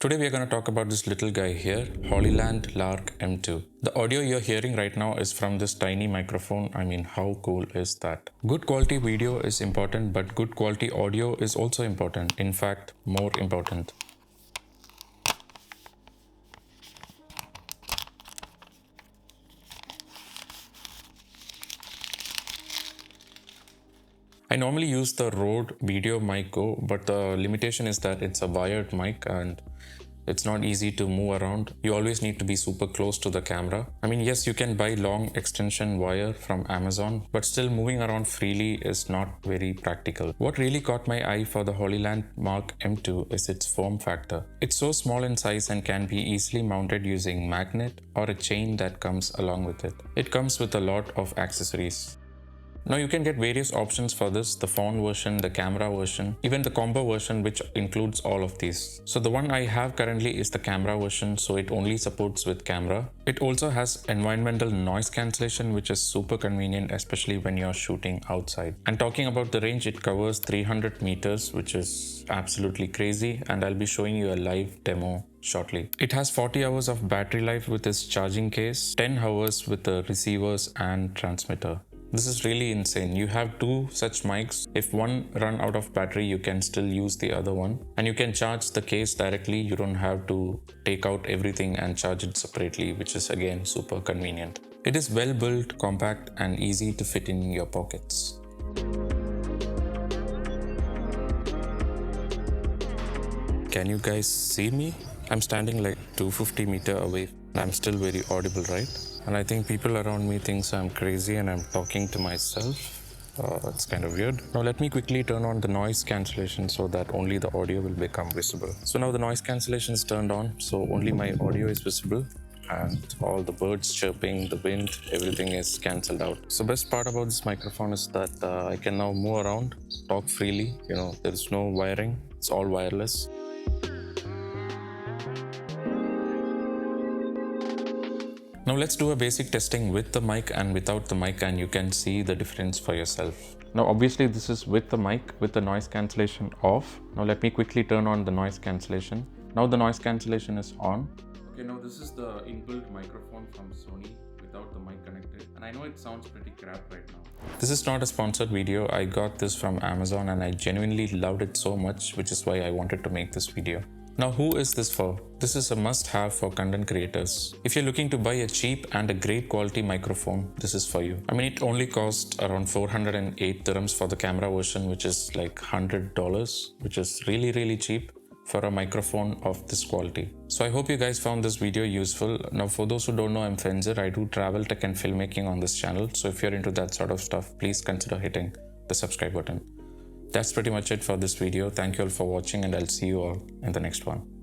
Today we are going to talk about this little guy here, Hollyland Lark M2. The audio you're hearing right now is from this tiny microphone. I mean, how cool is that? Good quality video is important, but good quality audio is also important. In fact, more important. I normally use the Rode Video Mic Go, but the limitation is that it's a wired mic and it's not easy to move around. You always need to be super close to the camera. I mean, yes, you can buy long extension wire from Amazon, but still moving around freely is not very practical. What really caught my eye for the Hollyland Lark M2 is its form factor. It's so small in size and can be easily mounted using magnet or a chain that comes along with it. It comes with a lot of accessories. Now you can get various options for this, the phone version, the camera version, even the combo version which includes all of these. So the one I have currently is the camera version, so it only supports with camera. It also has environmental noise cancellation, which is super convenient, especially when you're shooting outside. And talking about the range, it covers 300 meters, which is absolutely crazy, and I'll be showing you a live demo shortly. It has 40 hours of battery life with its charging case, 10 hours with the receivers and transmitter. This is really insane. You have two such mics. If one run out of battery, you can still use the other one. And you can charge the case directly. You don't have to take out everything and charge it separately, which is again super convenient. It is well built, compact, and easy to fit in your pockets. Can you guys see me? I'm standing like 250 meters away. I'm still very audible, right? And I think people around me think I'm crazy and I'm talking to myself. It's kind of weird. Now let me quickly turn on the noise cancellation so that only the audio will become visible. So now the noise cancellation is turned on, so only my audio is visible. And all the birds chirping, the wind, everything is cancelled out. So best part about this microphone is that I can now move around, talk freely. You know, there's no wiring, it's all wireless. Now let's do a basic testing with the mic and without the mic, and you can see the difference for yourself. Now obviously this is with the mic with the noise cancellation off. Now let me quickly turn on the noise cancellation. Now the noise cancellation is on. Okay, now this is the inbuilt microphone from Sony without the mic connected, and I know it sounds pretty crap right now. This is not a sponsored video. I got this from Amazon and I genuinely loved it so much, which is why I wanted to make this video. Now who is this for? This is a must-have for content creators. If you're looking to buy a cheap and a great quality microphone, this is for you. I mean, it only cost around 408 dirhams for the camera version, which is like $100, which is really cheap for a microphone of this quality. So I hope you guys found this video useful. Now for those who don't know, I'm Fenzer. I do travel, tech and filmmaking on this channel. So if you're into that sort of stuff, please consider hitting the subscribe button. That's pretty much it for this video. Thank you all for watching and I'll see you all in the next one.